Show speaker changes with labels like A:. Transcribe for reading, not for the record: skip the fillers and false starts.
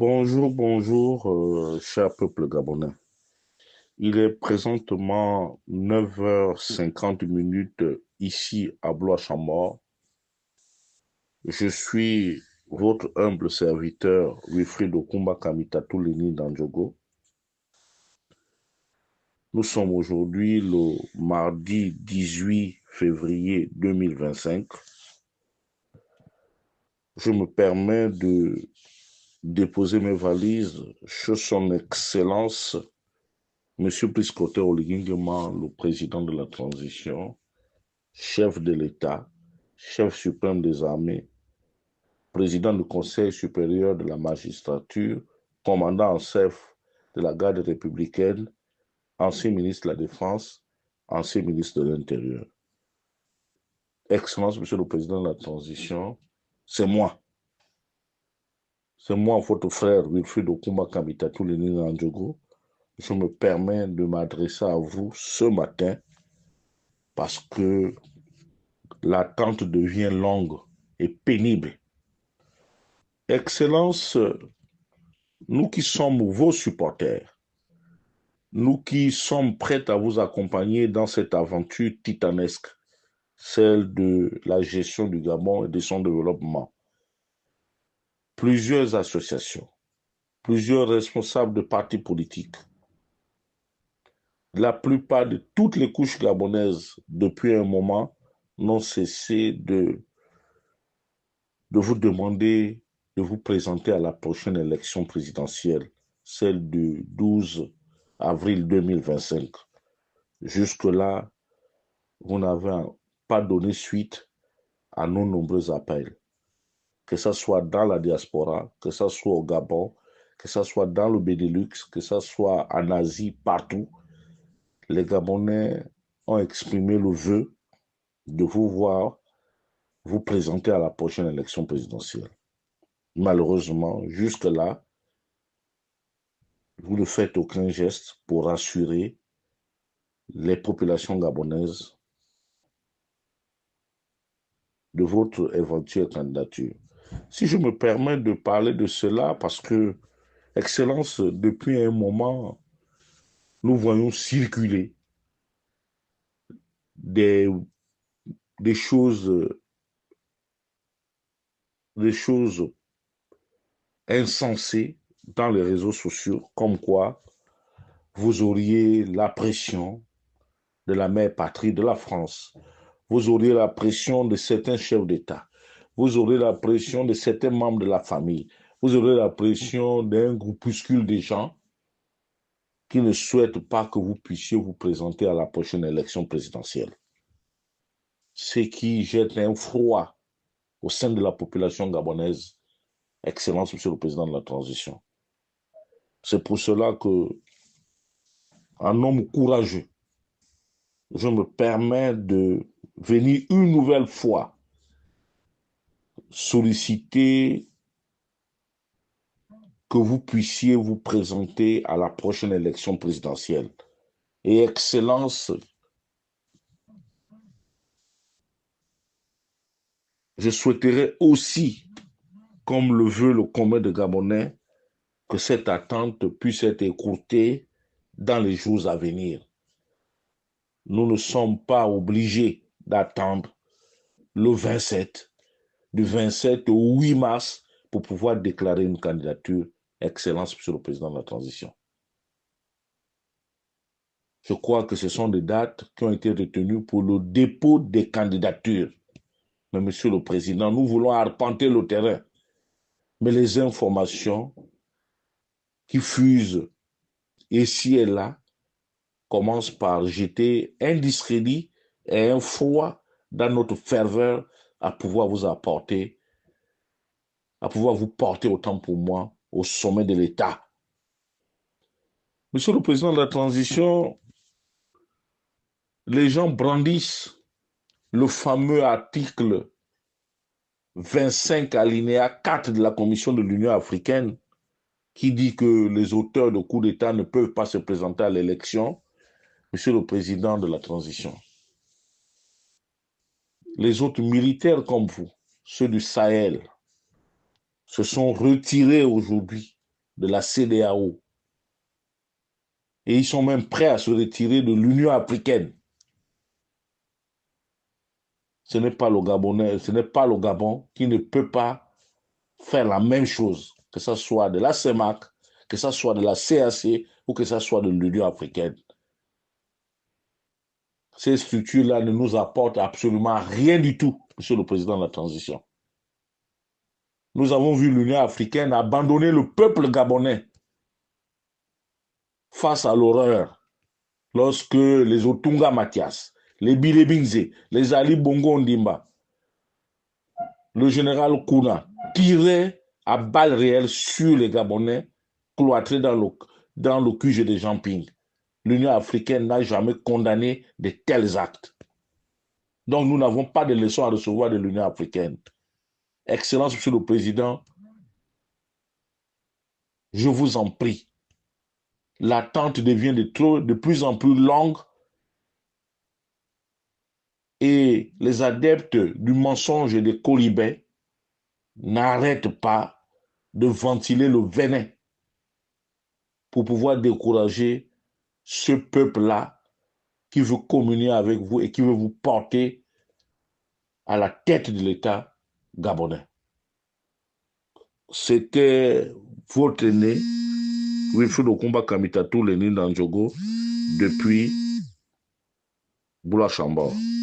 A: Bonjour, bonjour, cher peuple gabonais. Il est présentement 9h50 ici à Blois-Chamor. Je suis votre humble serviteur, Wilfried Okumba Kamitatou Leni Dandjogo. Nous sommes aujourd'hui le mardi 18 février 2025. Je me permets de déposer mes valises chez son Excellence Monsieur Brice-Clotaire Oligui Nguema, le président de la transition, chef de l'État, chef suprême des armées, président du Conseil supérieur de la magistrature, commandant en chef de la garde républicaine, ancien ministre de la Défense, ancien ministre de l'Intérieur. Excellence, Monsieur le Président de la transition, c'est moi. C'est moi, votre frère Wilfried Okumba Kamitatou Leni Dandjogo. Je me permets de m'adresser à vous ce matin parce que l'attente devient longue et pénible. Excellence, nous qui sommes vos supporters, nous qui sommes prêts à vous accompagner dans cette aventure titanesque, celle de la gestion du Gabon et de son développement. Plusieurs associations, plusieurs responsables de partis politiques, la plupart de toutes les couches gabonaises depuis un moment n'ont cessé de vous demander de vous présenter à la prochaine élection présidentielle, celle du 12 avril 2025. Jusque-là, vous n'avez pas donné suite à nos nombreux appels, que ce soit dans la diaspora, que ce soit au Gabon, que ce soit dans le Benelux, que ce soit en Asie, partout. Les Gabonais ont exprimé le vœu de vous voir vous présenter à la prochaine élection présidentielle. Malheureusement, jusque-là, vous ne faites aucun geste pour rassurer les populations gabonaises de votre éventuelle candidature. Si je me permets de parler de cela, parce que, Excellence, depuis un moment, nous voyons circuler des, des choses, des choses insensées dans les réseaux sociaux, comme quoi vous auriez la pression de la mère patrie de la France. Vous aurez la pression de certains chefs d'État. Vous aurez la pression de certains membres de la famille. Vous aurez la pression d'un groupuscule de gens qui ne souhaitent pas que vous puissiez vous présenter à la prochaine élection présidentielle. Ce qui jette un froid au sein de la population gabonaise. Excellence, Monsieur le Président de la Transition. C'est pour cela que, un homme courageux, je me permets de venir une nouvelle fois solliciter que vous puissiez vous présenter à la prochaine élection présidentielle. Et Excellence, je souhaiterais aussi, comme le veut le commun de Gabonais, que cette attente puisse être écourtée dans les jours à venir. Nous ne sommes pas obligés d'attendre le 27, du 27 au 8 mars pour pouvoir déclarer une candidature. Excellence, Monsieur le Président de la Transition. Je crois que ce sont des dates qui ont été retenues pour le dépôt des candidatures. Mais Monsieur le Président, nous voulons arpenter le terrain. Mais les informations qui fusent ici et là commencent par jeter un discrédit et un froid dans notre ferveur à pouvoir vous apporter, à pouvoir vous porter autant pour moi au sommet de l'État. Monsieur le Président de la Transition, les gens brandissent le fameux article 25 alinéa 4 de la Commission de l'Union africaine qui dit que les auteurs de coups d'État ne peuvent pas se présenter à l'élection. Monsieur le Président de la Transition, les autres militaires comme vous, ceux du Sahel, se sont retirés aujourd'hui de la CEDEAO. Et ils sont même prêts à se retirer de l'Union africaine. Ce n'est pas le Gabonais, ce n'est pas le Gabon qui ne peut pas faire la même chose, que ce soit de la CEMAC, que ce soit de la CAC ou que ce soit de l'Union africaine. Ces structures-là ne nous apportent absolument rien du tout, Monsieur le Président de la Transition. Nous avons vu l'Union africaine abandonner le peuple gabonais face à l'horreur lorsque les Otunga Mathias, les Bilebinze, les Ali Bongo Ondimba, le général Kouna tiraient à balles réelles sur les Gabonais cloîtrés dans le QG de Jean-Ping. L'Union africaine n'a jamais condamné de tels actes. Donc nous n'avons pas de leçons à recevoir de l'Union africaine. Excellence, Monsieur le Président, je vous en prie, l'attente devient de plus en plus longue et les adeptes du mensonge et des colibets n'arrêtent pas de ventiler le venin pour pouvoir décourager ce peuple-là qui veut communier avec vous et qui veut vous porter à la tête de l'État gabonais. C'était votre aîné, Wilfred Okumba Kamitatou, l'aîné d'Andjogo, depuis Boula-Chambord.